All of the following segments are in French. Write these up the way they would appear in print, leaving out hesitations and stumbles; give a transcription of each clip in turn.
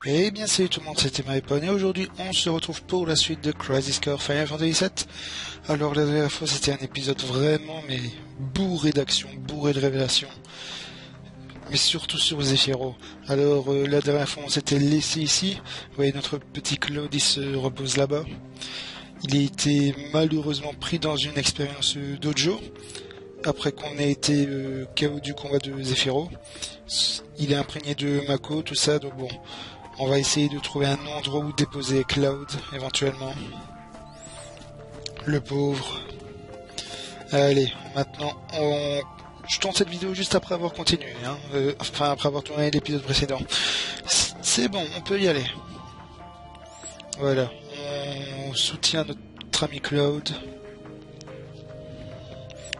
Eh bien salut tout le monde, c'était Maëpon et aujourd'hui on se retrouve pour la suite de Crisis Core Final Fantasy VII. Alors la dernière fois c'était un épisode vraiment mais bourré d'action, bourré de révélations, mais surtout sur Zephyro. Alors la dernière fois on s'était laissé ici, vous voyez notre petit Claude il se repose là-bas. Il a été malheureusement pris dans une expérience dojo, après qu'on ait été KO du combat de Zephyro. Il est imprégné de Mako, tout ça, donc bon... On va essayer de trouver un endroit où déposer Cloud, éventuellement. Le pauvre. Allez, maintenant, je tourne cette vidéo juste après avoir continué, hein. Enfin, après avoir tourné l'épisode précédent. C'est bon, on peut y aller. Voilà, on soutient notre ami Cloud.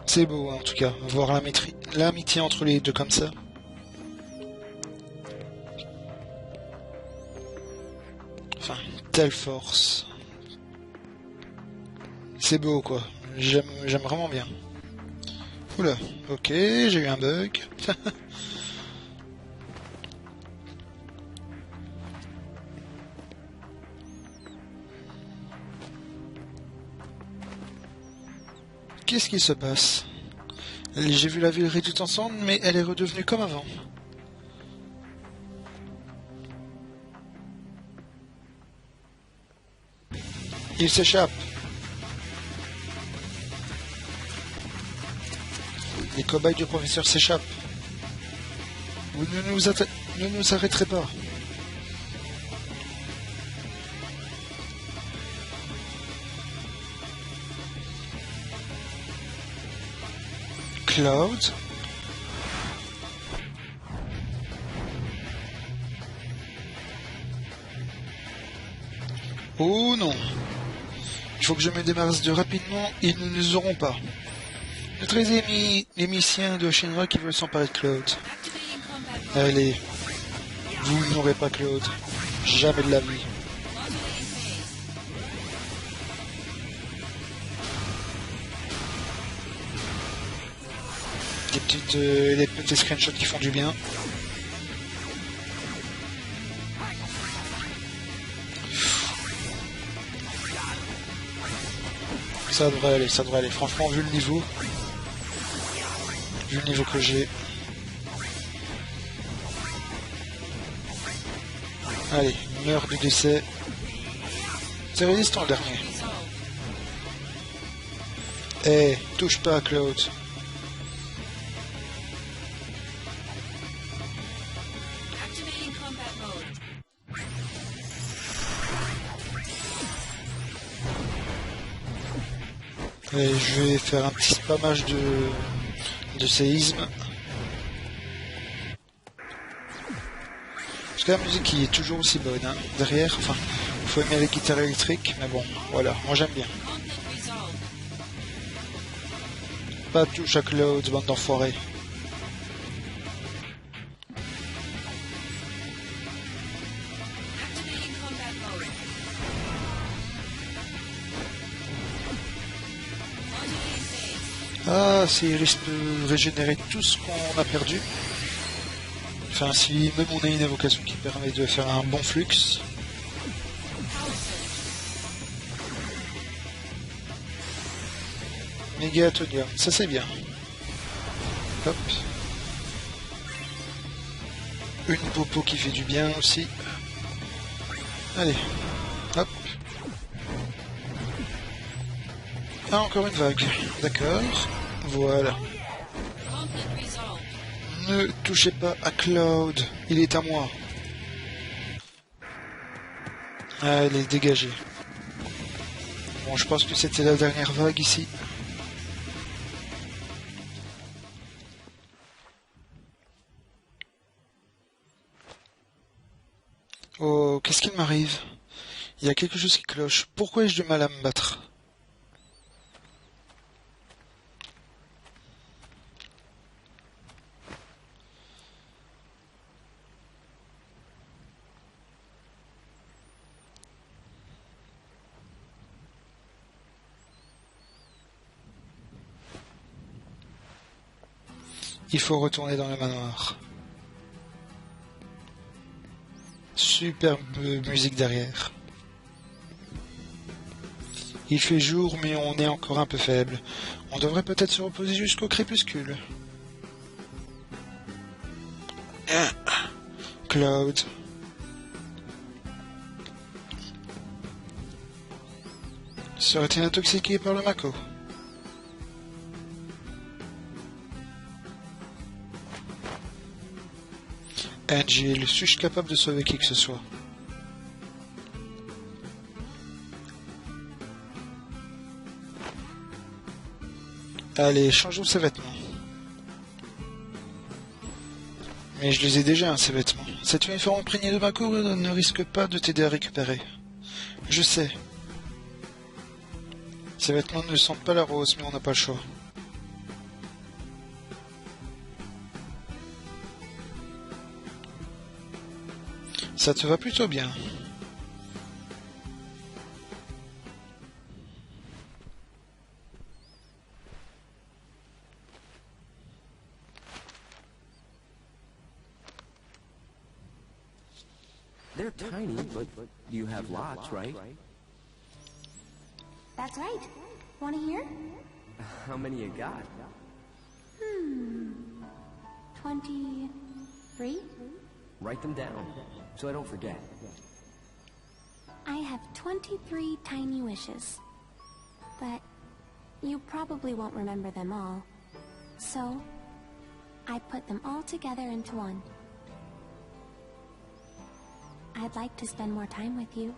C'est beau, hein, en tout cas, voir l'amitié entre les deux comme ça. Enfin, telle force. C'est beau, quoi. J'aime vraiment bien. Oula, ok, j'ai eu un bug. Qu'est-ce qui se passe? J'ai vu la ville réduite ensemble, mais elle est redevenue comme avant. Il s'échappe. Les cobayes du professeur s'échappent. Vous ne nous arrêterez pas. Cloud. Oh non. Il faut que je me débarrasse de rapidement, ils ne nous auront pas. Notre ami, les missiens de Shenra qui veulent s'emparer de Cloud. Allez. Vous n'aurez pas Cloud. Jamais de la vie. Des petits screenshots qui font du bien. Ça devrait aller, ça devrait aller. Franchement, vu le niveau que j'ai. Allez, meurt du décès. C'est résistant le dernier. Eh, touche pas à Cloud. Et je vais faire un petit spammage de séisme. Parce que la musique qui est toujours aussi bonne, hein. Derrière, enfin, il faut aimer les guitares électriques, mais bon, voilà, moi j'aime bien. Pas touche à Cloud, bande d'enfoirés. Ah, si Iris peut régénérer tout ce qu'on a perdu. Enfin, si même on a une invocation qui permet de faire un bon flux. Méga Atonia, ça c'est bien. Hop. Une popo qui fait du bien aussi. Allez. Hop. Ah, encore une vague. D'accord. Voilà. Ne touchez pas à Cloud. Il est à moi. Allez, dégagez. Bon, je pense que c'était la dernière vague ici. Oh, qu'est-ce qu'il m'arrive? Il y a quelque chose qui cloche. Pourquoi ai-je du mal à me battre? Il faut retourner dans le manoir. Superbe musique derrière. Il fait jour, mais on est encore un peu faible. On devrait peut-être se reposer jusqu'au crépuscule. Cloud. Serait-il intoxiqué par le Mako? Angel, suis-je capable de sauver qui que ce soit? Allez, changeons ses vêtements. Mais je les ai déjà, ces vêtements. Cet uniforme imprégné de Mako ne risque pas de t'aider à récupérer. Je sais. Ces vêtements ne sentent pas la rose, mais on n'a pas le choix. Ça te va plutôt bien. They're tiny, but you have lots, right? That's right. Want to hear? How many you got? 23? Write them down, so I don't forget. I have 23 tiny wishes. But you probably won't remember them all. So, I put them all together into one. I'd like to spend more time with you.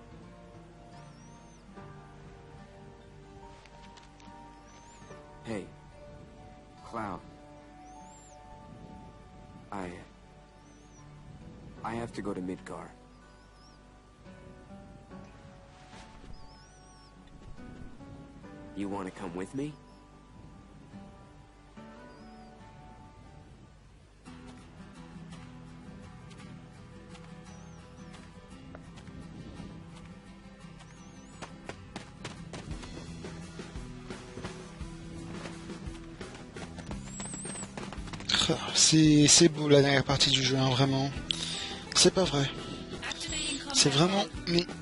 Hey, Cloud. I have to go to Midgar. You want to come with me? C'est beau la dernière partie du jeu, hein, vraiment. C'est pas vrai. C'est vraiment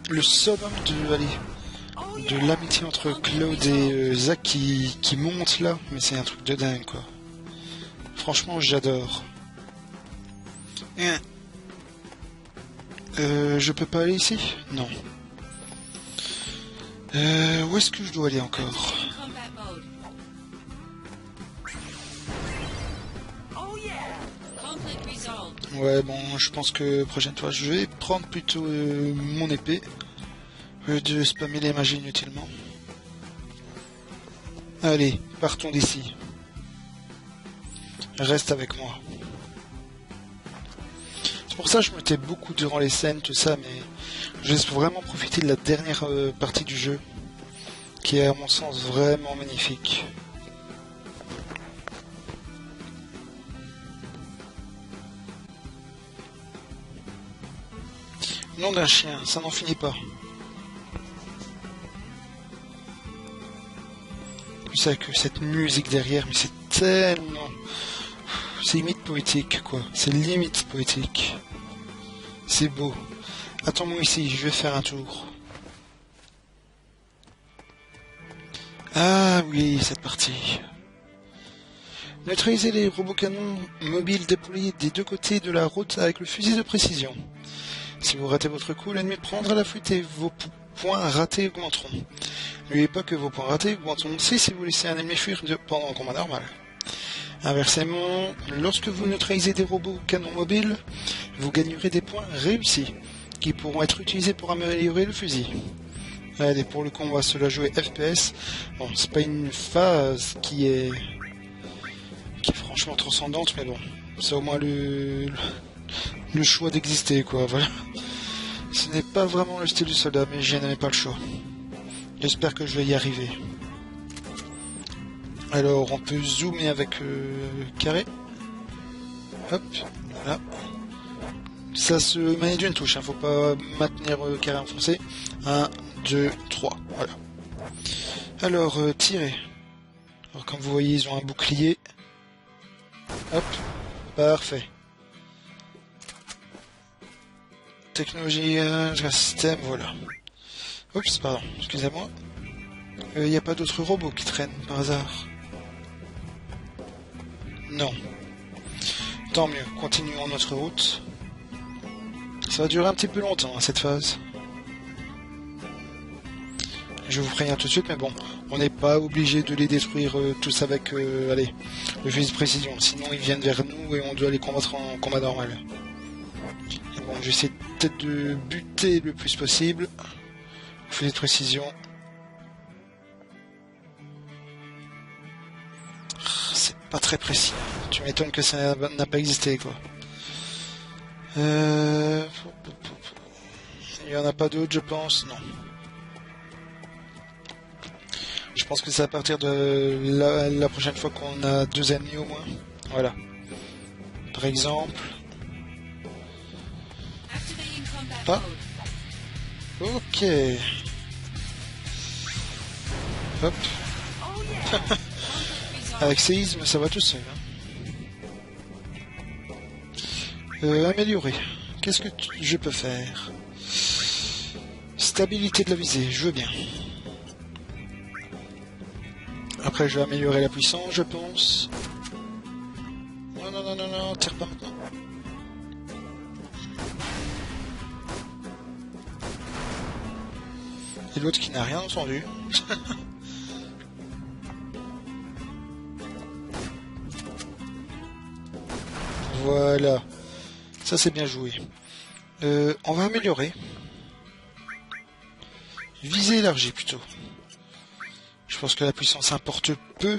le summum de l'amitié entre Cloud et Zack qui monte là. Mais c'est un truc de dingue, quoi. Franchement, j'adore. Je peux pas aller ici? Non. Où est-ce que je dois aller encore? Ouais, bon, je pense que prochaine fois, je vais prendre plutôt mon épée de spammer les magies inutilement. Allez, partons d'ici. Reste avec moi. C'est pour ça que je me tais beaucoup durant les scènes, tout ça, mais je laisse vraiment profiter de la dernière partie du jeu, qui est à mon sens vraiment magnifique. Nom d'un chien, ça n'en finit pas. Vous savez que cette musique derrière, mais c'est tellement... C'est limite poétique, quoi. C'est limite poétique. C'est beau. Attends-moi ici, je vais faire un tour. Ah oui, cette partie. Neutralisez les robots canons mobiles déployés des deux côtés de la route avec le fusil de précision. Si vous ratez votre coup, l'ennemi prendra la fuite et vos points ratés augmenteront. N'oubliez pas que vos points ratés augmenteront aussi si vous laissez un ennemi fuir pendant un combat normal. Inversement, lorsque vous neutralisez des robots canons mobiles, vous gagnerez des points réussis, qui pourront être utilisés pour améliorer le fusil. Allez, pour le coup, on va se la jouer FPS. Bon, c'est pas une phase qui est franchement transcendante, mais bon, c'est au moins le choix d'exister, quoi, voilà. Ce n'est pas vraiment le style du soldat, mais je n'avais pas le choix. J'espère que je vais y arriver. Alors, on peut zoomer avec carré. Hop, voilà. Ça se manie d'une touche, hein, faut pas maintenir carré enfoncé. 1, 2, 3, voilà. Alors, tirer. Alors, comme vous voyez, ils ont un bouclier. Hop, parfait. technologie, système, voilà. Oups, pardon, excusez-moi. Il n'y a pas d'autres robots qui traînent par hasard? Non. Tant mieux, continuons notre route. Ça va durer un petit peu longtemps, hein, cette phase. Je vous préviens tout de suite, mais bon, on n'est pas obligé de les détruire tous avec allez, le fusil de précision. Sinon, ils viennent vers nous et on doit les combattre en combat normal. Et bon, j'essaie peut-être de buter le plus possible. Fusil de précision. C'est pas très précis. Tu m'étonnes que ça n'a pas existé, quoi. Il y en a pas d'autres, je pense. Non. Je pense que c'est à partir de la prochaine fois qu'on a 2 ennemis au moins. Voilà. Par exemple. Ah. Ok. Hop. Avec séisme, ça va tout seul. Hein. Améliorer. Qu'est-ce que je peux faire? Stabilité de la visée, je veux bien. Après, je vais améliorer la puissance, je pense. Non, non, non, non, non, tire pas maintenant. Et l'autre qui n'a rien entendu. Voilà. Ça, c'est bien joué. On va améliorer. Visée élargie, plutôt. Je pense que la puissance importe peu.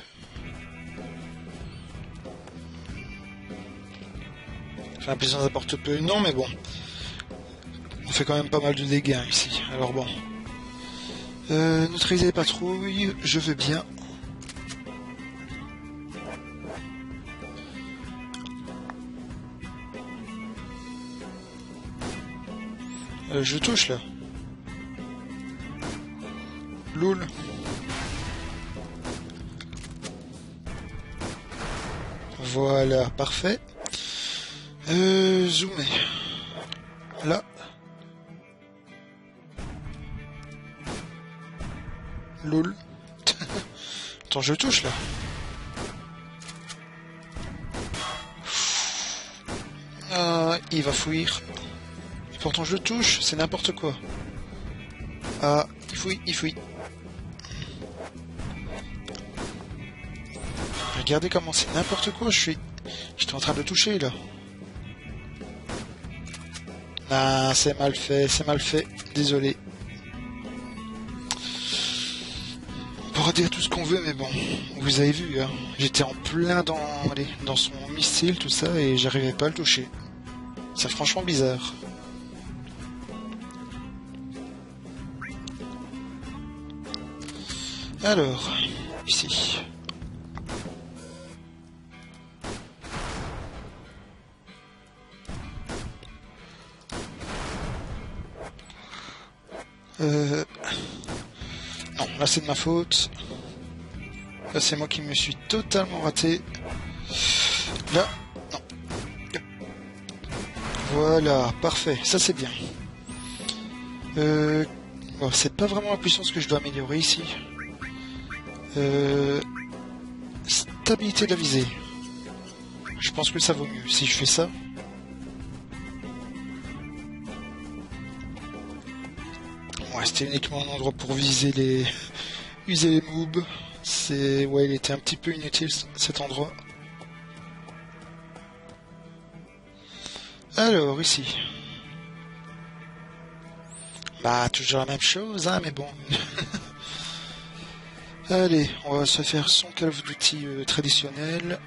Enfin, la puissance importe peu, non, mais bon. On fait quand même pas mal de dégâts ici. Alors bon. Neutraliser les patrouilles, je veux bien. Je touche là. Loul. Voilà, parfait. Zoomer. Là. Lol. Attends, je touche là. Ah, il va fuir. Et pourtant je touche, c'est n'importe quoi. Ah, il fouille, il fouille. Regardez comment c'est n'importe quoi, j'étais en train de le toucher là. Ah, c'est mal fait, désolé. On pourra dire tout ce qu'on veut, mais bon, vous avez vu, hein, j'étais en plein dans son missile, tout ça, et j'arrivais pas à le toucher. C'est franchement bizarre. Alors, ici. Non, là c'est de ma faute. Là c'est moi qui me suis totalement raté. Là, non. Voilà, parfait, ça c'est bien. Bon, c'est pas vraiment la puissance que je dois améliorer ici. Stabilité de la visée. Je pense que ça vaut mieux si je fais ça. Ouais, c'était uniquement un endroit pour viser les moobs. Ouais, il était un petit peu inutile cet endroit. Alors, ici. Bah, toujours la même chose, hein, mais bon. Allez, on va se faire son Call of Duty traditionnel.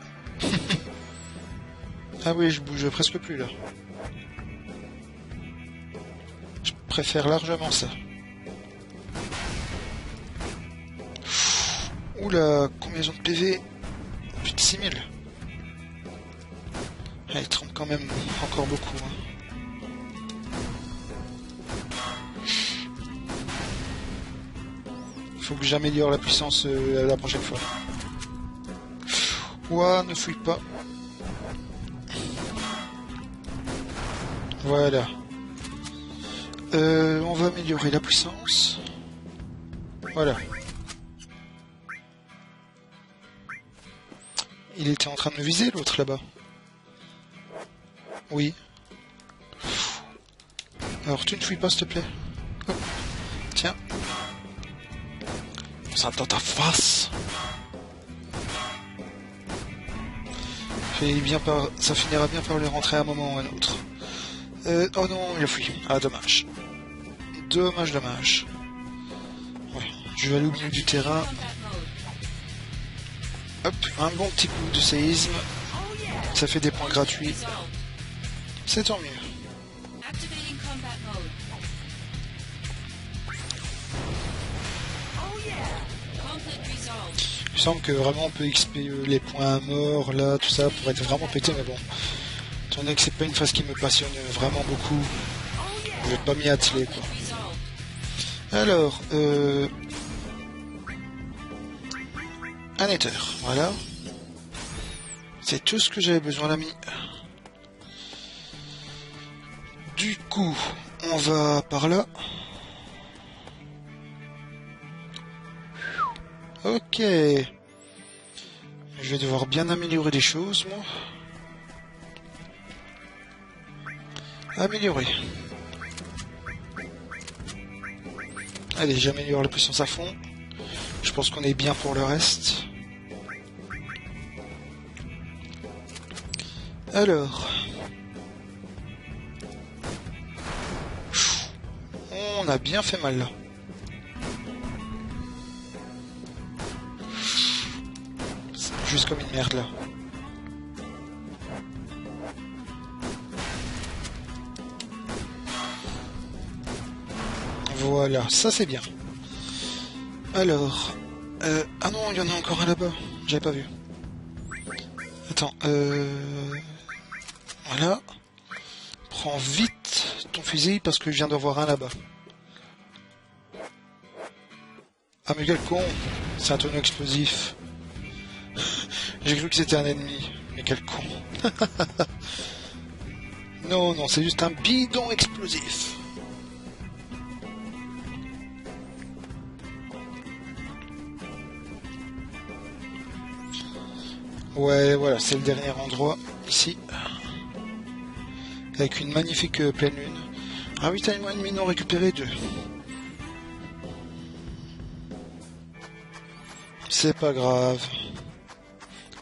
Ah oui, je bouge presque plus là. Je préfère largement ça. Oula, combien ils ont de PV? Plus de 6000. Ah, ils tremblent quand même encore beaucoup. Hein. Faut que j'améliore la puissance la prochaine fois. Ouah, ne fouille pas. On va améliorer la puissance. Voilà. Il était en train de me viser, l'autre, là-bas. Oui. Alors, tu ne fuis pas, s'il te plaît. Hop. Tiens. Ça dans ta face. Ça finira bien par lui rentrer à un moment ou à un autre. Oh non, il a fui. Ah, dommage. Dommage. Ouais, je vais aller au milieu du terrain. Hop, un bon petit coup de séisme. Ça fait des points gratuits. C'est tant mieux. Il semble que vraiment on peut XP les points à mort, là, tout ça, pour être vraiment pété, mais bon. Étant donné que c'est pas une phase qui me passionne vraiment beaucoup, je vais pas m'y atteler, quoi. Alors, un Nether, voilà. C'est tout ce que j'avais besoin, l'ami. Du coup, on va par là. Ok. Je vais devoir bien améliorer les choses, moi. Améliorer. Allez, j'améliore la puissance à fond. Je pense qu'on est bien pour le reste. Alors. On a bien fait mal là. C'est juste comme une merde là. Voilà, ça c'est bien. Alors, ah non, il y en a encore un là-bas. J'avais pas vu. Attends, voilà. Prends vite ton fusil parce que je viens d'en voir un là-bas. Ah mais quel con. C'est un tonneau explosif. J'ai cru que c'était un ennemi. Mais quel con. Non, c'est juste un bidon explosif. Ouais, voilà, c'est le dernier endroit, ici. Avec une magnifique pleine lune. Ravitaillement ennemi non récupéré 2. C'est pas grave.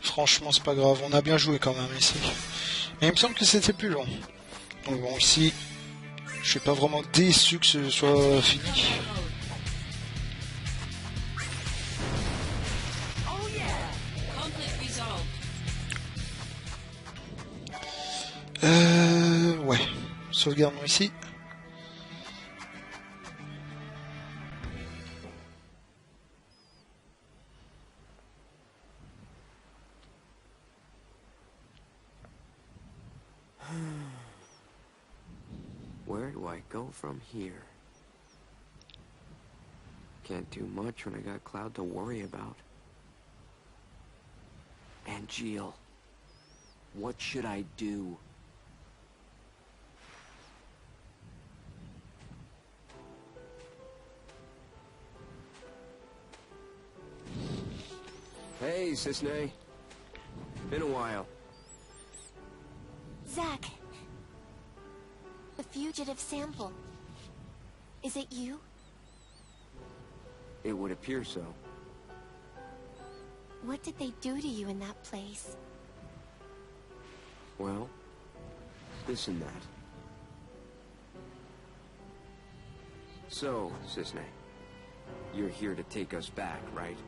Franchement, c'est pas grave. On a bien joué quand même ici. Mais il me semble que c'était plus long. Donc bon, ici, je suis pas vraiment déçu que ce soit fini. Ouais. Sauvegardons ici. Where do I go from here? Can't do much when I got Cloud to worry about. Angeal, what should I do? Hey, Cisne. Been a while. Zack. The fugitive sample. Is it you? It would appear so. What did they do to you in that place? Well, this and that. So, Cisne, you're here to take us back, right?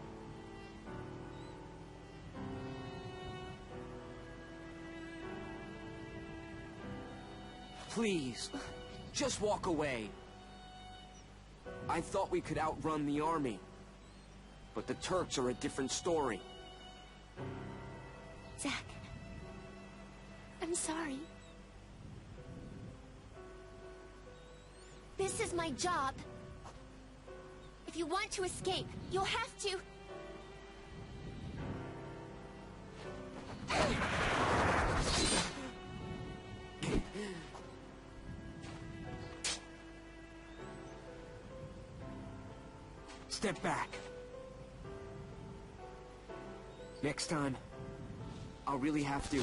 Please, just walk away. I thought we could outrun the army. But the Turks are a different story. Zack. I'm sorry. This is my job. If you want to escape, you'll have to... Step back. Next time, I'll really have to.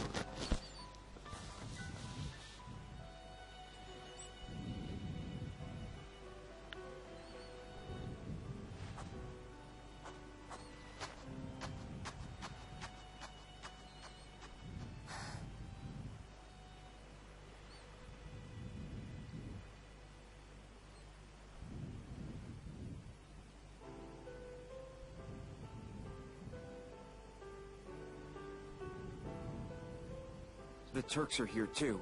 The Turks are here too.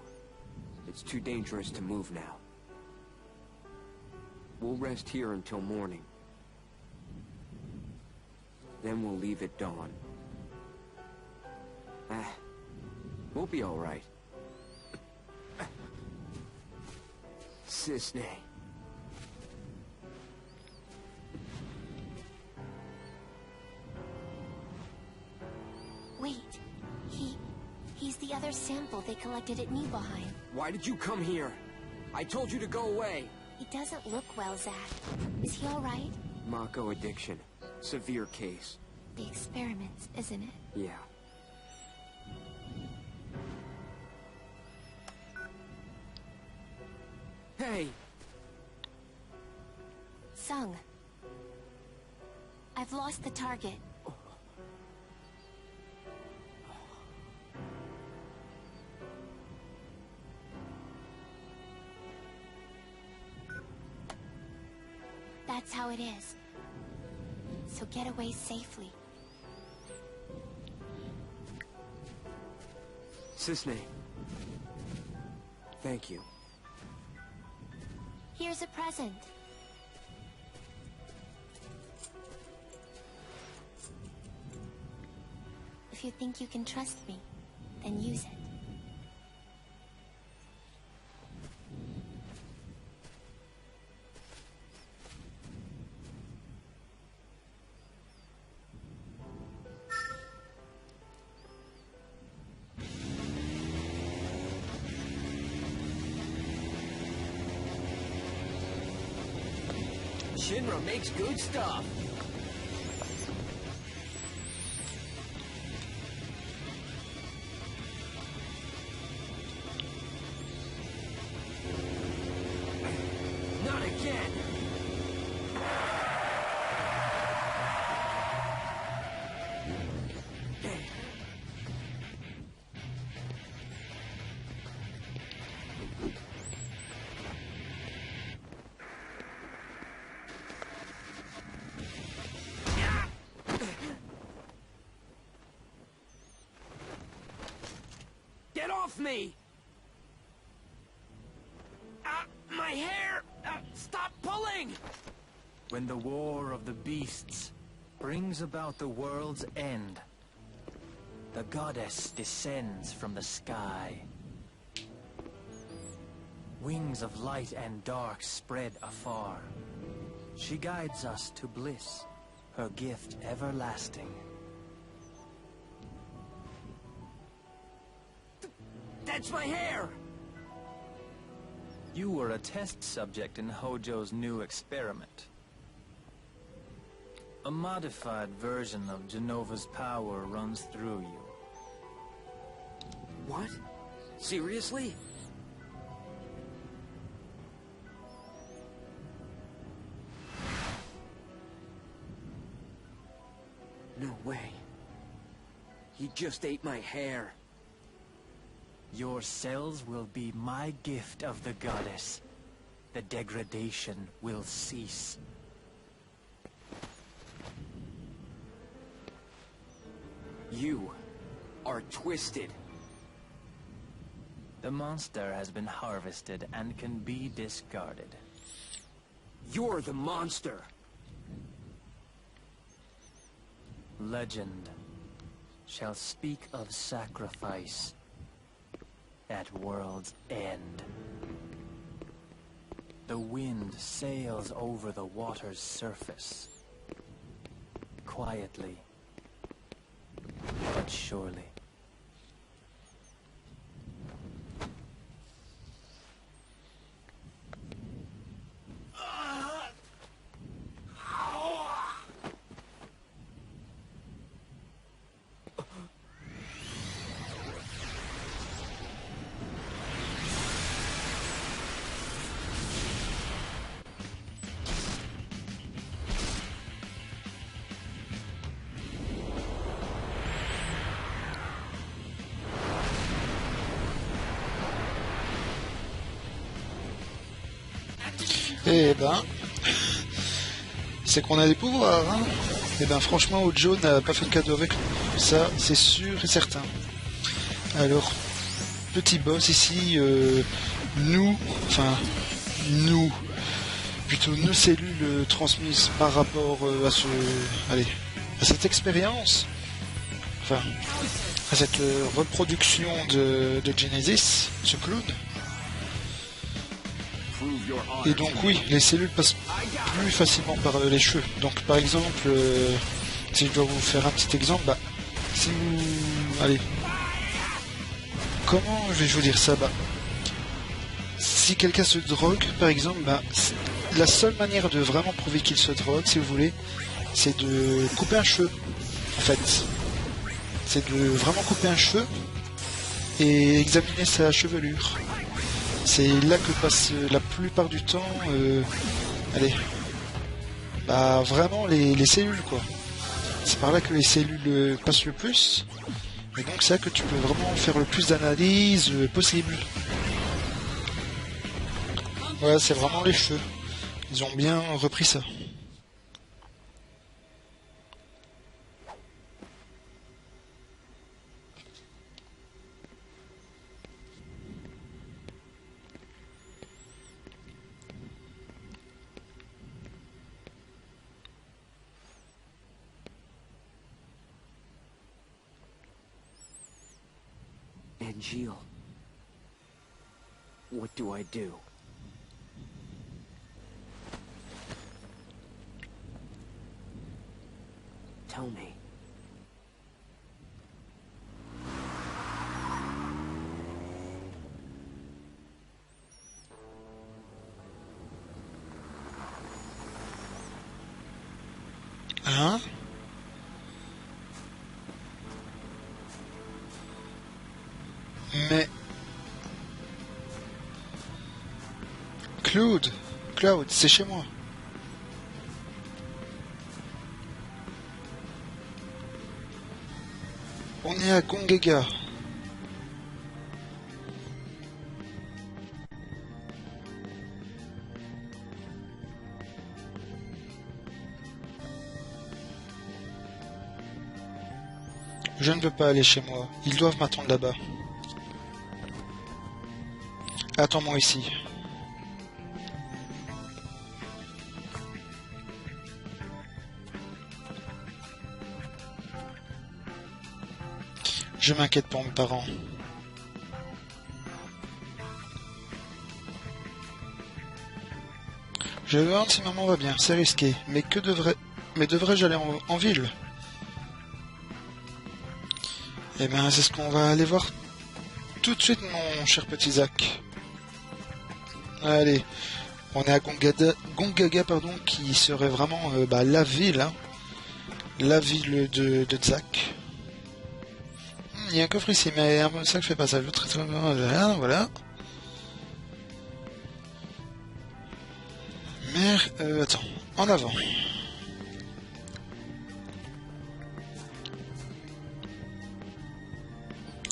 It's too dangerous to move now. We'll rest here until morning. Then we'll leave at dawn. We'll be all right. Cissnei. Wait. He's the other sample they collected at Nibelheim. Why did you come here? I told you to go away. He doesn't look well, Zack. Is he all right? Mako addiction. Severe case. The experiments, isn't it? Yeah. Hey! Sung. I've lost the target. That's how it is. So get away safely. Cissnei. Thank you. Here's a present. If you think you can trust me, then use it. Shinra makes good stuff. Not again. Get off me! My hair! Stop pulling! When the war of the beasts brings about the world's end, the goddess descends from the sky. Wings of light and dark spread afar. She guides us to bliss, her gift everlasting. That's my hair! You were a test subject in Hojo's new experiment. A modified version of Jenova's power runs through you. What? Seriously? No way. He just ate my hair. Your cells will be my gift of the goddess. The degradation will cease. You are twisted. The monster has been harvested and can be discarded. You're the monster. Legend shall speak of sacrifice at world's end. The wind sails over the water's surface, quietly, but surely. Eh ben, c'est qu'on a des pouvoirs, hein. Eh ben, franchement, Ojo n'a pas fait de cadeau avec nous. Ça, c'est sûr et certain. Alors, petit boss ici, nous, plutôt nos cellules transmises par rapport à cette expérience, à cette reproduction de Genesis, ce clone. Et donc oui, les cellules passent plus facilement par les cheveux. Donc par exemple, si je dois vous faire un petit exemple, si vous... Allez. Comment je vais vous dire ça si quelqu'un se drogue, par exemple, la seule manière de vraiment prouver qu'il se drogue, si vous voulez, c'est de couper un cheveu, en fait. C'est de vraiment couper un cheveu et examiner sa chevelure. C'est là que passe la plupart du temps, vraiment les cellules, quoi. C'est par là que les cellules passent le plus, et donc c'est là que tu peux vraiment faire le plus d'analyses possible. Voilà, c'est vraiment les cheveux. Ils ont bien repris ça. Angeal, what do I do? Tell me. Hein? Mais... Cloud, c'est chez moi. On est à Gongaga. Je ne veux pas aller chez moi. Ils doivent m'attendre là-bas. Attends-moi ici. Je m'inquiète pour mes parents. Je vais voir si maman va bien, c'est risqué. Mais devrais-je aller en ville? Eh bien, c'est ce qu'on va aller voir tout de suite, mon cher petit Zach. Allez, on est à Gongaga, qui serait vraiment la ville, hein. La ville de Zach. Il y a un coffre ici, mais un sac fait passage. Très bien, voilà. Mère, attends, en avant.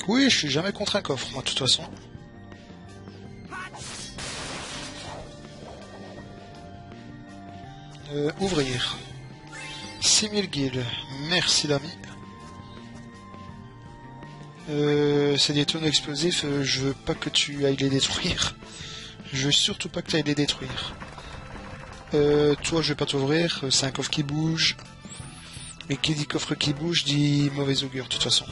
Oui, je suis jamais contre un coffre, moi, de toute façon. Ouvrir. 6000 guilds. Merci, l'ami. C'est des tonneaux explosifs, je veux pas que tu ailles les détruire. Je veux surtout pas que tu ailles les détruire. Toi, je vais pas t'ouvrir, c'est un coffre qui bouge. Et qui dit coffre qui bouge dit mauvais augure, de toute façon.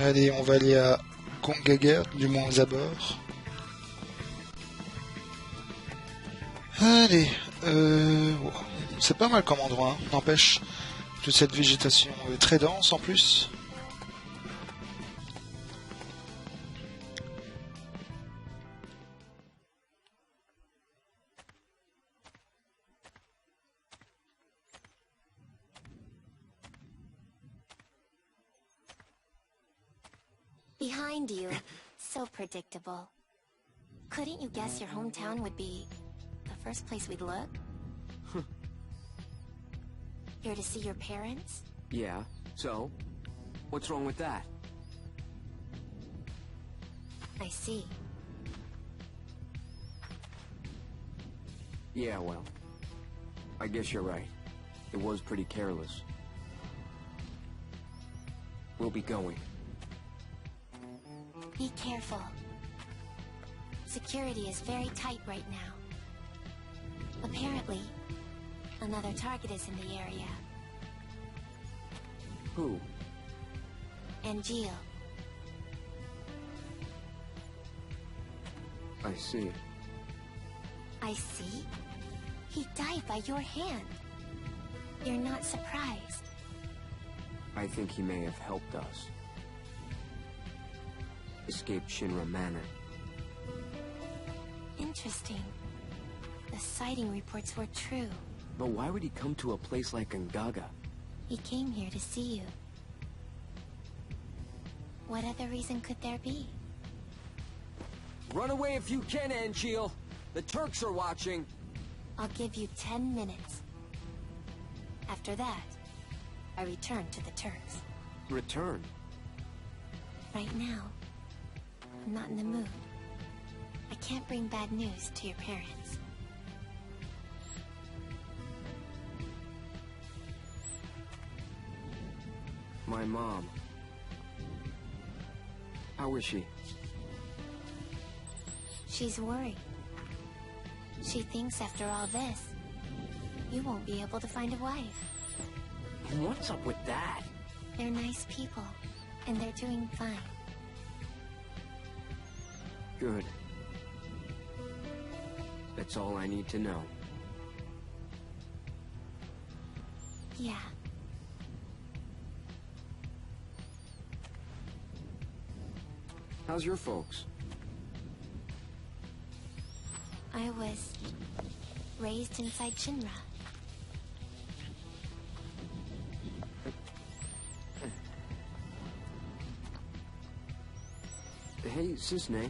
Allez, on va aller à Gongaga, du moins aux abords. Allez, c'est pas mal comme endroit, hein. N'empêche, toute cette végétation très dense en plus. Behind you. So predictable. Couldn't you guess your hometown would be the first place we'd look? Here to see your parents? Yeah, so? What's wrong with that? I see. Yeah, well, I guess you're right. It was pretty careless. We'll be going. Be careful. Security is very tight right now. Apparently, another target is in the area. Who? Angeal. I see. I see? He died by your hand. You're not surprised. I think he may have helped us. Escape Shinra Manor. Interesting. The sighting reports were true. But why would he come to a place like Gongaga? He came here to see you. What other reason could there be? Run away if you can, Angeal! The Turks are watching! I'll give you 10 minutes. After that, I return to the Turks. Return? Right now, I'm not in the mood. I can't bring bad news to your parents. My mom. How is she? She's worried. She thinks after all this, you won't be able to find a wife. What's up with that? They're nice people, and they're doing fine. Good. That's all I need to know. Yeah. How's your folks? I was raised inside Shinra. Hey, Cissnei.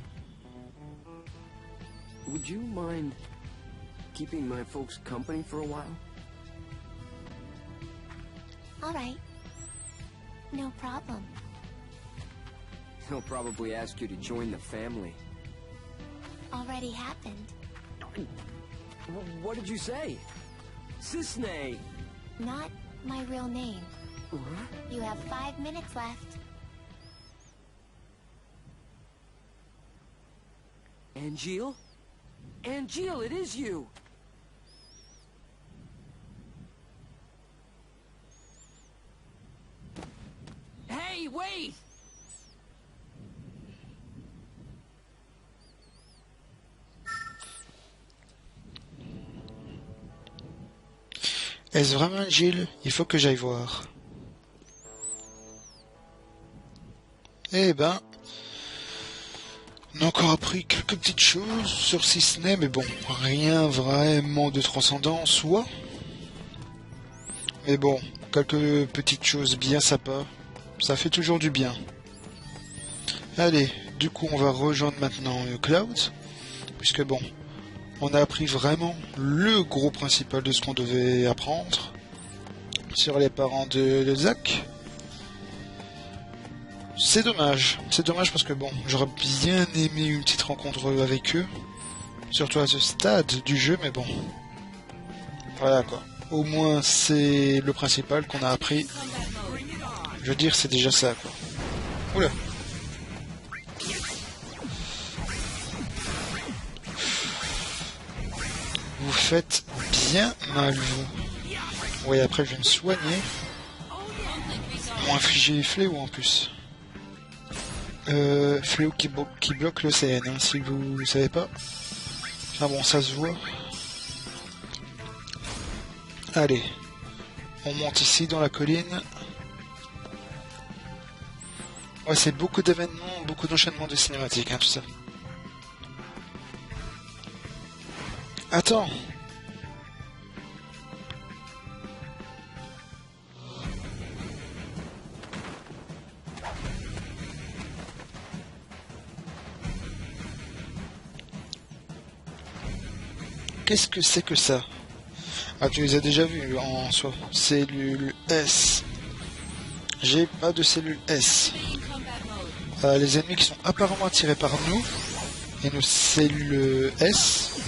Would you mind keeping my folks company for a while? All right. No problem. He'll probably ask you to join the family. Already happened. What did you say? Cissnei! Not my real name. What? You have 5 minutes left. Angeal? Angeal, it is you! Hey, wait! Est-ce vraiment Gilles? Il faut que j'aille voir. Eh ben... On a encore appris quelques petites choses sur Cissnei, mais bon, rien vraiment de transcendant en soi. Mais bon, quelques petites choses bien sympas, ça fait toujours du bien. Allez, du coup on va rejoindre maintenant Cloud, puisque bon, on a appris vraiment le gros principal de ce qu'on devait apprendre sur les parents de Zack. C'est dommage parce que bon, j'aurais bien aimé une petite rencontre avec eux, surtout à ce stade du jeu, mais bon, voilà quoi. Au moins c'est le principal qu'on a appris. Je veux dire, c'est déjà ça quoi. Oula. Vous faites bien mal vous. Oui, après je vais me soigner. M'ont infligé fléau en plus. Fléau qui bloque le CN, hein, si vous savez pas. Ah bon, ça se voit. Allez, on monte ici dans la colline. Ouais, c'est beaucoup d'événements, beaucoup d'enchaînements de cinématiques, hein, tout ça. Attends. Qu'est-ce que c'est que ça? Ah, tu les as déjà vus en soi. Cellule S. J'ai pas de cellule S. Les ennemis qui sont apparemment attirés par nous et nos cellules S.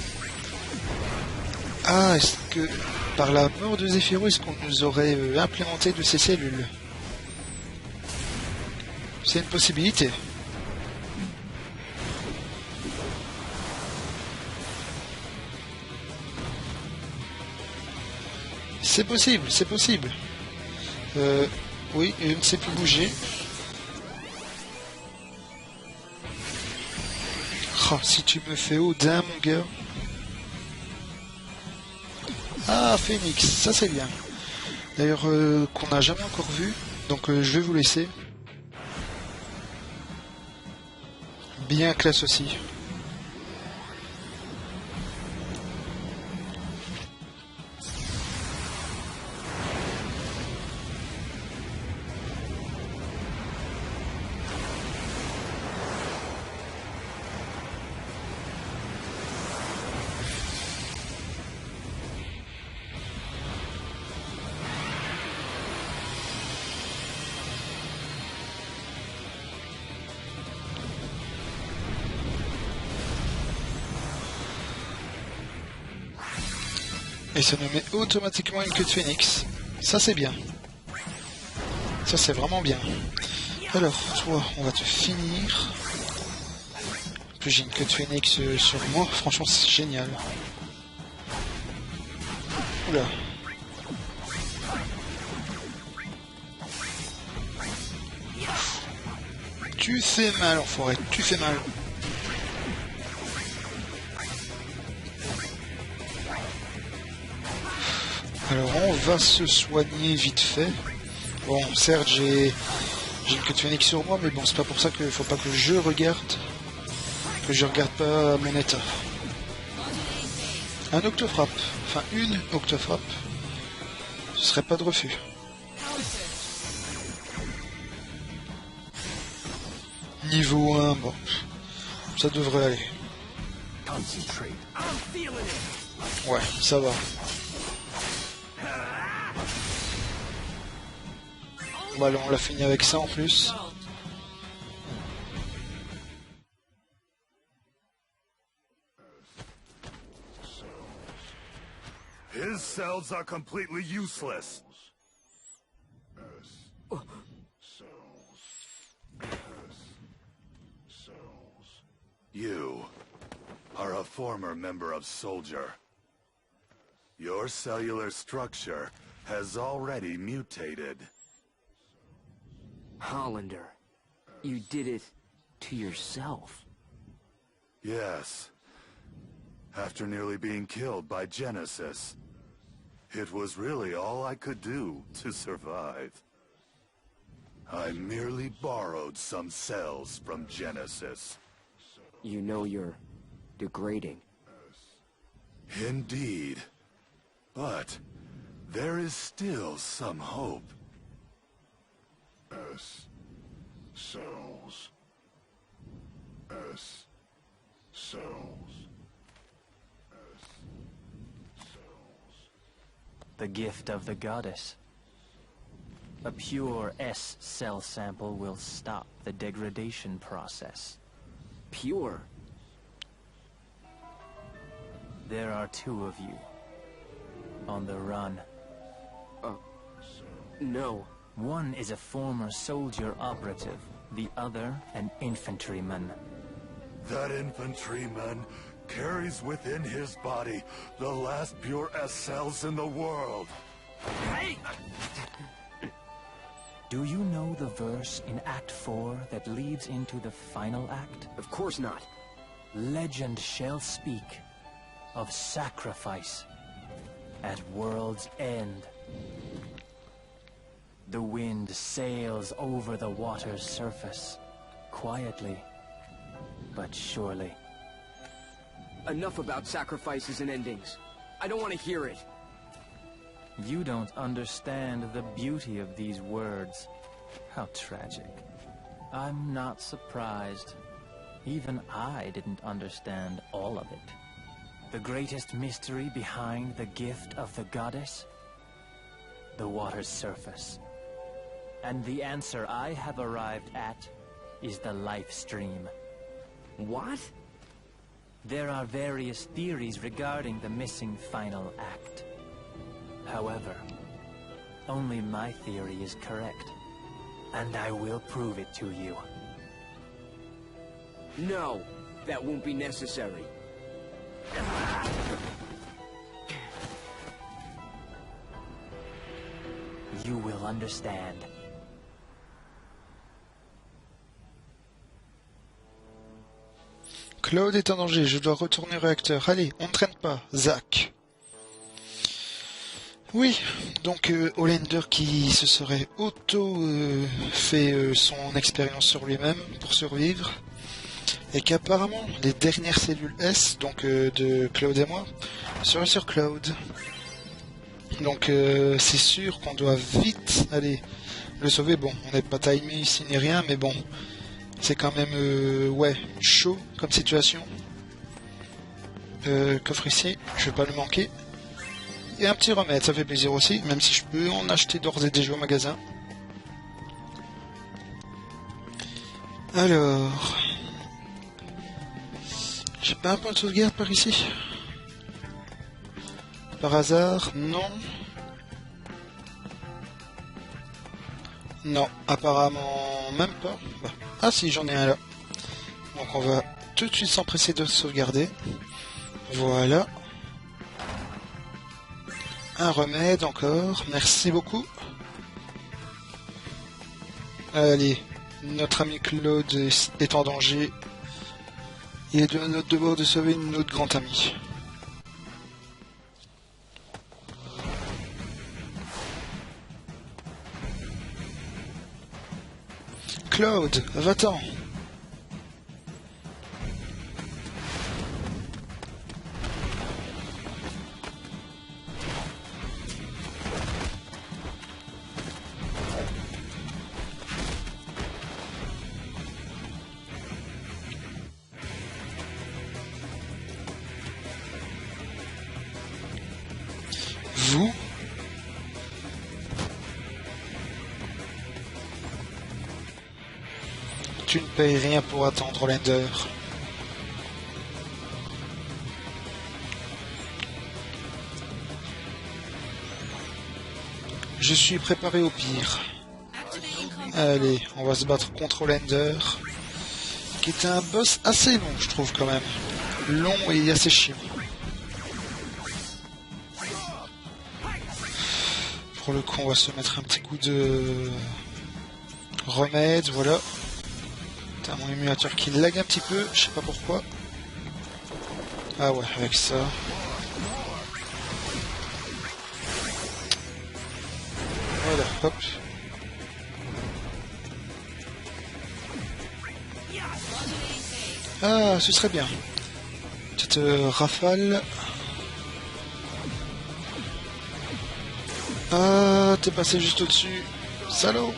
Ah, est-ce que par la mort de Zephyro, est-ce qu'on nous aurait implémenté de ces cellules? C'est une possibilité. C'est possible, c'est possible. Oui, je ne sais plus bouger. Oh, si tu me fais Odin, mon gars. Ah, Phoenix, ça c'est bien. D'ailleurs, qu'on n'a jamais encore vu. Donc je vais vous laisser. Bien classe aussi. Et ça nous met automatiquement une queue de phénix. Ça c'est bien. Ça c'est vraiment bien. Alors, toi, on va te finir. En plus j'ai une queue de phénix sur moi. Franchement c'est génial. Oula. Tu fais mal, enfoiré. Tu fais mal. Alors on va se soigner vite fait. Bon, certes j'ai une queue de phénix sur moi, mais bon, c'est pas pour ça qu'il faut pas que je regarde pas mon état. Un octofrappe, enfin une octofrappe, ce serait pas de refus. Niveau 1, bon, ça devrait aller. Ouais, ça va. Bon, alors on l'a fini avec ça en plus. His cells are completely useless. You are a former member of Soldier. Your cellular structure has already mutated. Hollander, you did it to yourself. Yes. After nearly being killed by Genesis. It was really all I could do to survive. I merely borrowed some cells from Genesis. You know you're degrading. Indeed. But there is still some hope. S. Cells. S. Cells. S. Cells. The gift of the goddess. A pure S cell sample will stop the degradation process. Pure? There are two of you. On the run. No. One is a former soldier operative, the other an infantryman. That infantryman carries within his body the last pure S cells in the world. Hey! Do you know the verse in Act 4 that leads into the final act? Of course not. Legend shall speak of sacrifice at world's end. The wind sails over the water's surface, quietly, but surely. Enough about sacrifices and endings. I don't want to hear it. You don't understand the beauty of these words. How tragic. I'm not surprised. Even I didn't understand all of it. The greatest mystery behind the gift of the goddess? The water's surface. And the answer I have arrived at is the life stream. What? There are various theories regarding the missing final act. However, only my theory is correct, and I will prove it to you. No, that won't be necessary. You will understand. Claude est en danger, je dois retourner au réacteur. Allez, on ne traîne pas, Zack. Oui, donc Hollander qui se serait fait son expérience sur lui-même pour survivre, et qu'apparemment les dernières cellules S, donc de Claude et moi, seraient sur Claude. Donc c'est sûr qu'on doit vite aller le sauver. Bon, on n'est pas timé ici ni rien, mais bon, c'est quand même ouais, chaud comme situation. Coffre ici, je vais pas le manquer. Et un petit remède, ça fait plaisir aussi, même si je peux en acheter d'ores et déjà au magasin. Alors... J'ai pas un point de sauvegarde par ici? Par hasard? Non. Non, apparemment même pas. Bah. Ah si, j'en ai un là. Donc on va tout de suite s'empresser de sauvegarder. Voilà. Un remède encore, merci beaucoup. Allez, notre ami Claude est en danger. Il est de notre devoir de sauver notre grand ami. Claude, va-t'en. Vous ? Tu ne payes rien pour attendre Hollander. Je suis préparé au pire. Allez, on va se battre contre Hollander, qui était un boss assez long, je trouve quand même. Long et assez chiant. Pour le coup, on va se mettre un petit coup de remède, voilà. T'as mon émulateur qui lag un petit peu, je sais pas pourquoi. Ah ouais, avec ça. Voilà, hop. Ah, ce serait bien. Petite rafale. Ah, t'es passé juste au-dessus. Salaud.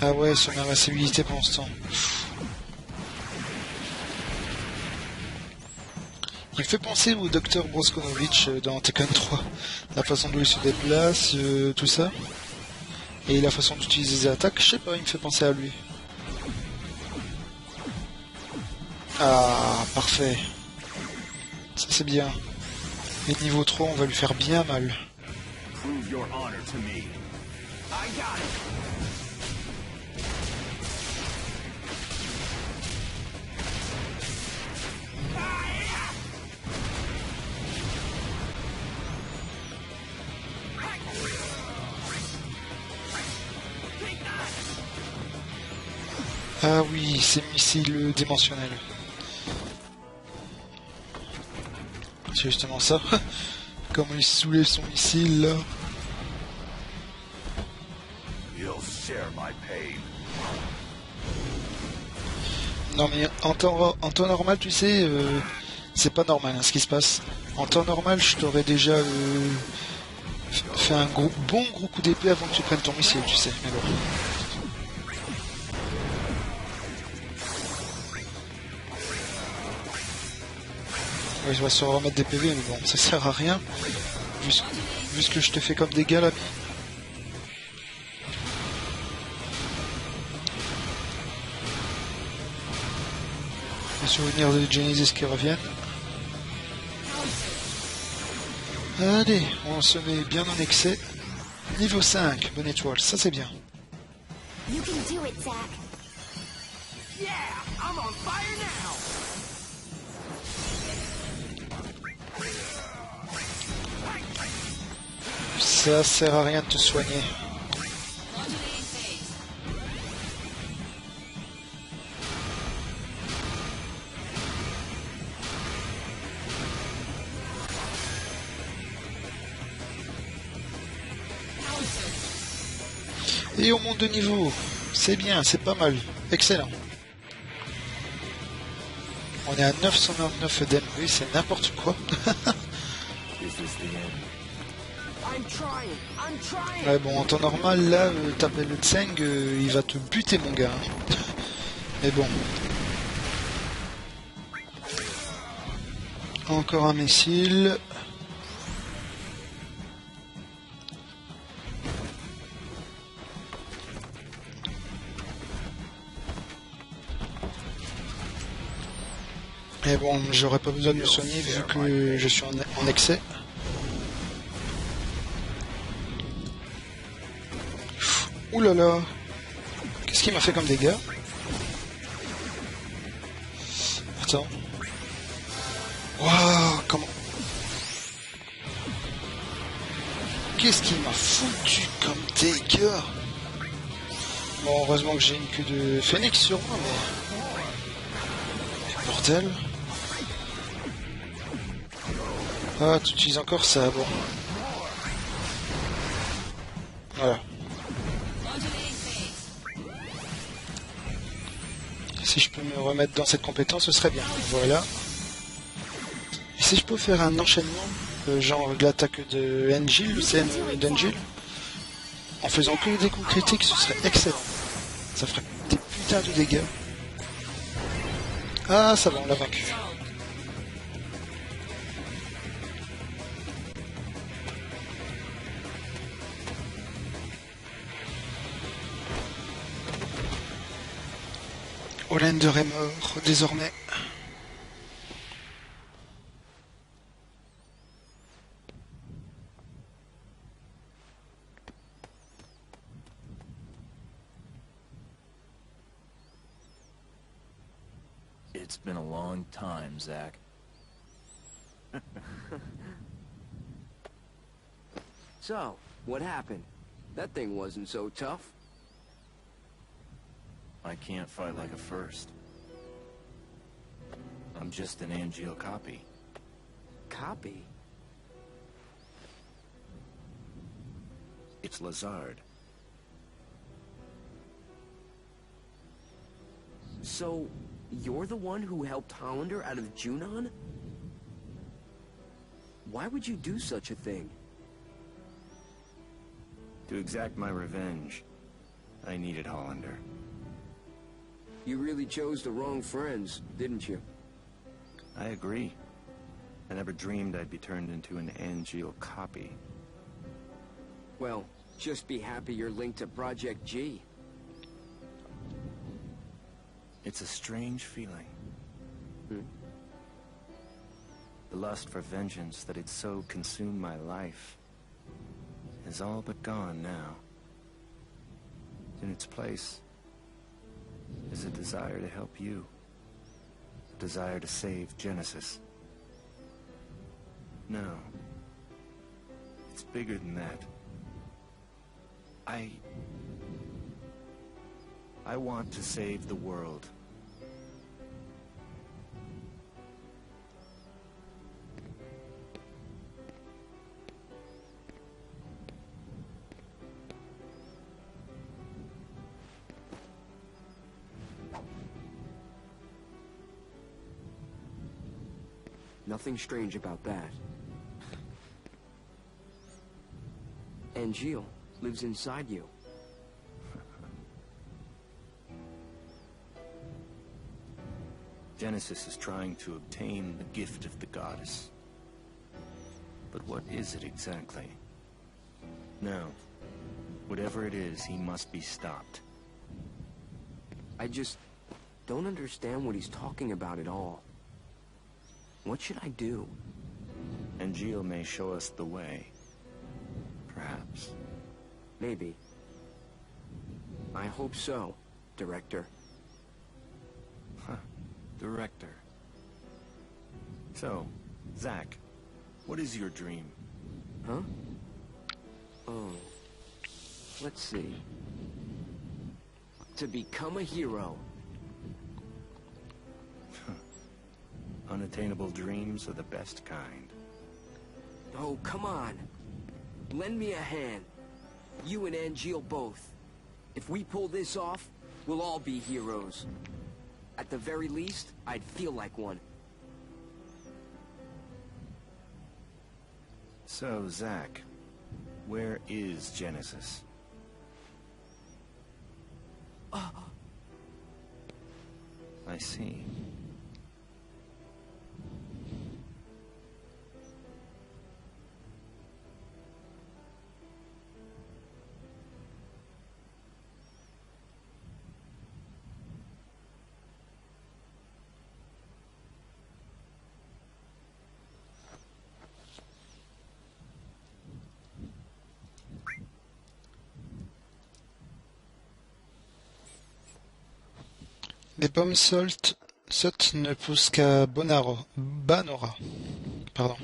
Ah ouais, son invincibilité pendant ce temps. Il me fait penser au Dr Broskonovich dans Tekken 3. La façon dont il se déplace, tout ça. Et la façon d'utiliser ses attaques, je sais pas, il me fait penser à lui. Ah, parfait. Ça c'est bien. Et niveau 3, on va lui faire bien mal. Prove your honor to me. I got it. Ah oui, c'est missile dimensionnel. C'est justement ça. Comment il soulève son missile là. You'll share my pain. Non mais en temps normal, tu sais, c'est pas normal hein, ce qui se passe. En temps normal, je t'aurais déjà fait un bon gros coup d'épée avant que tu prennes ton missile, tu sais. Mais bon. Ouais, je vais se remettre des PV, mais bon, ça sert à rien. vu ce que je te fais comme dégâts là. Les souvenirs de Genesis qui reviennent. Allez, on se met bien en excès. Niveau 5, bonne étoile, ça c'est bien. You can do it, Zack. Yeah, I'm on fire now. Ça sert à rien de te soigner. Et on monte de niveau. C'est bien, c'est pas mal. Excellent. On est à 999 d'MV, c'est n'importe quoi. Ouais, bon, en temps normal, là, t'appelles le Tseng, il va te buter, mon gars. Mais bon. Encore un missile. Et bon, j'aurais pas besoin de me soigner vu que je suis en excès. Ouh là là. Qu'est-ce qu'il m'a fait comme dégâts? Attends. Waouh, comment... Qu'est-ce qu'il m'a foutu comme dégâts? Bon, heureusement que j'ai une queue de phénix sur moi, mais... Bordel. Ah, tu utilises encore ça, bon. Voilà. Si je peux me remettre dans cette compétence, ce serait bien. Voilà. Et si je peux faire un enchaînement, genre de l'attaque de Angel, le CM d'Angel, en faisant que des coups critiques, ce serait excellent. Ça ferait des putains de dégâts. Ah, ça va, on l'a vaincu. Hollander est mort, désormais. It's been a long time, Zack. So, what happened? That thing wasn't so tough. I can't fight like a first. I'm just an Angeal copy. Copy? It's Lazard. So, you're the one who helped Hollander out of Junon? Why would you do such a thing? To exact my revenge, I needed Hollander. You really chose the wrong friends, didn't you? I agree. I never dreamed I'd be turned into an Angeal copy. Well, just be happy you're linked to Project G. It's a strange feeling. Hmm? The lust for vengeance that had so consumed my life is all but gone now. In its place is a desire to help you. A desire to save Genesis. No. It's bigger than that. I want to save the world. Nothing strange about that. Angeal lives inside you. Genesis is trying to obtain the gift of the goddess. But what is it exactly? No. Whatever it is, he must be stopped. I just don't understand what he's talking about at all. What should I do? Angeal may show us the way. Perhaps. Maybe. I hope so, Director. Director. So, Zack, what is your dream? Huh? Oh. Let's see. To become a hero. Unattainable dreams are the best kind. Oh, come on. Lend me a hand. You and Angeal both. If we pull this off, we'll all be heroes. At the very least, I'd feel like one. So, Zack, where is Genesis? I see. Les pommes sottes ne poussent qu'à Banora. Pardon.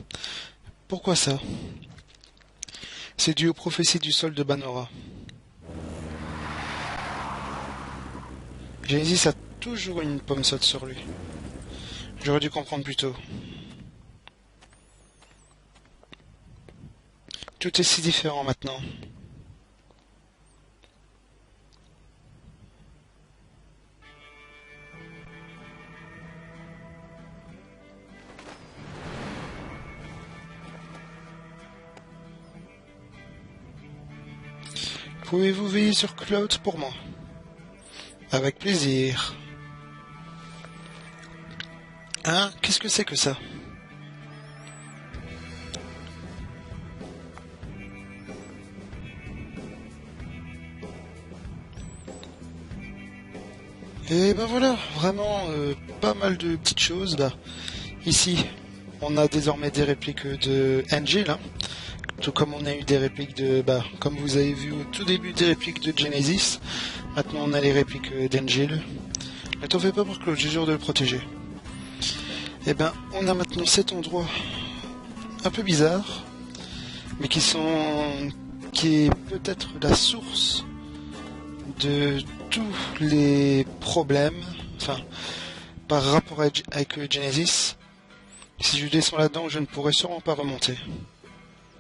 Pourquoi ça? C'est dû aux prophéties du sol de Banora. Genesis a toujours une pomme sotte sur lui. J'aurais dû comprendre plus tôt. Tout est si différent maintenant. Pouvez-vous veiller sur Cloud pour moi? Avec plaisir. Hein? Qu'est-ce que c'est que ça? Et ben voilà, vraiment pas mal de petites choses. Ici, on a désormais des répliques de Angeal, hein. Tout comme on a eu des répliques de, comme vous avez vu au tout début des répliques de Genesis, maintenant on a les répliques d'Angeal. Ne t'en fais pas pour Claude, je jure de le protéger. Et ben, on a maintenant cet endroit un peu bizarre, mais qui est peut-être la source de tous les problèmes, enfin, par rapport avec Genesis. Si je descends là-dedans, je ne pourrai sûrement pas remonter.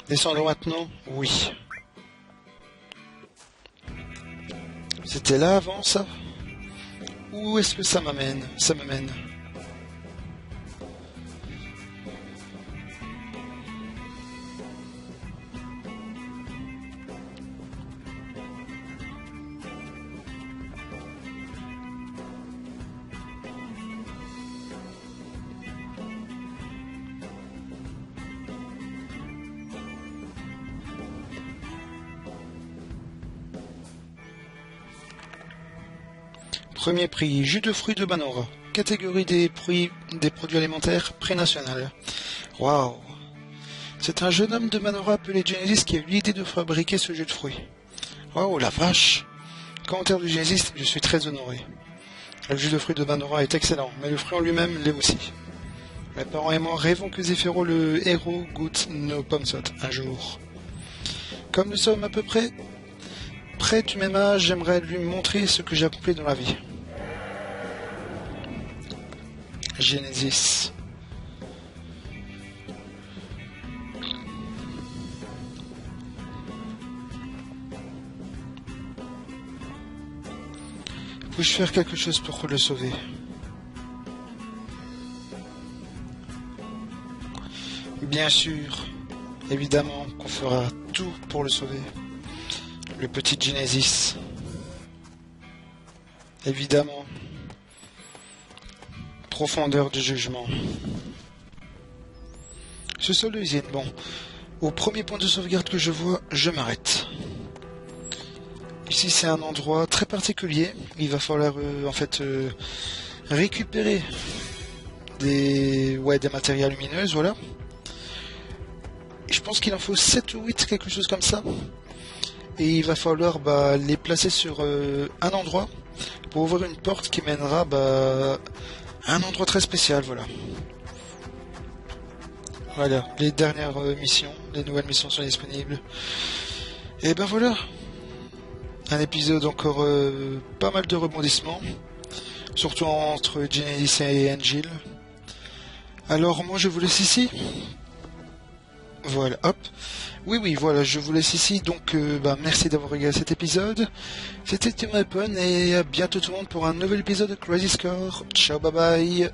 Descendons maintenant, oui. C'était là avant ça? Où est-ce que ça m'amène? Ça m'amène. Premier prix, jus de fruits de Banora. Catégorie des produits alimentaires pré-national. Waouh! C'est un jeune homme de Banora appelé Genesis qui a eu l'idée de fabriquer ce jus de fruits. Waouh, la vache! Commentaire de Genesis, je suis très honoré. Le jus de fruits de Banora est excellent, mais le fruit en lui-même l'est aussi. Mes parents et moi rêvons que Zephyro, le héros, goûte nos pommes sottes un jour. Comme nous sommes à peu près du même âge, j'aimerais lui montrer ce que j'ai accompli dans la vie. Genesis. Puis-je faire quelque chose pour le sauver? Bien sûr, évidemment qu'on fera tout pour le sauver. Le petit Genesis. Évidemment. Profondeur de jugement. Ce sol d'usine, bon. Au premier point de sauvegarde que je vois, je m'arrête. Ici c'est un endroit très particulier. Il va falloir récupérer des matériaux lumineuses, voilà. Je pense qu'il en faut 7 ou 8, quelque chose comme ça. Et il va falloir les placer sur un endroit pour ouvrir une porte qui mènera à un endroit très spécial, voilà. Voilà, les dernières missions, les nouvelles missions sont disponibles. Et ben voilà, un épisode encore pas mal de rebondissements, surtout entre Genesis et Angel. Alors moi je vous laisse ici. Voilà, hop. Oui, voilà, je vous laisse ici. Donc, merci d'avoir regardé cet épisode. C'était Tim Weapon et à bientôt tout le monde pour un nouvel épisode de Crazy Score. Ciao, bye bye.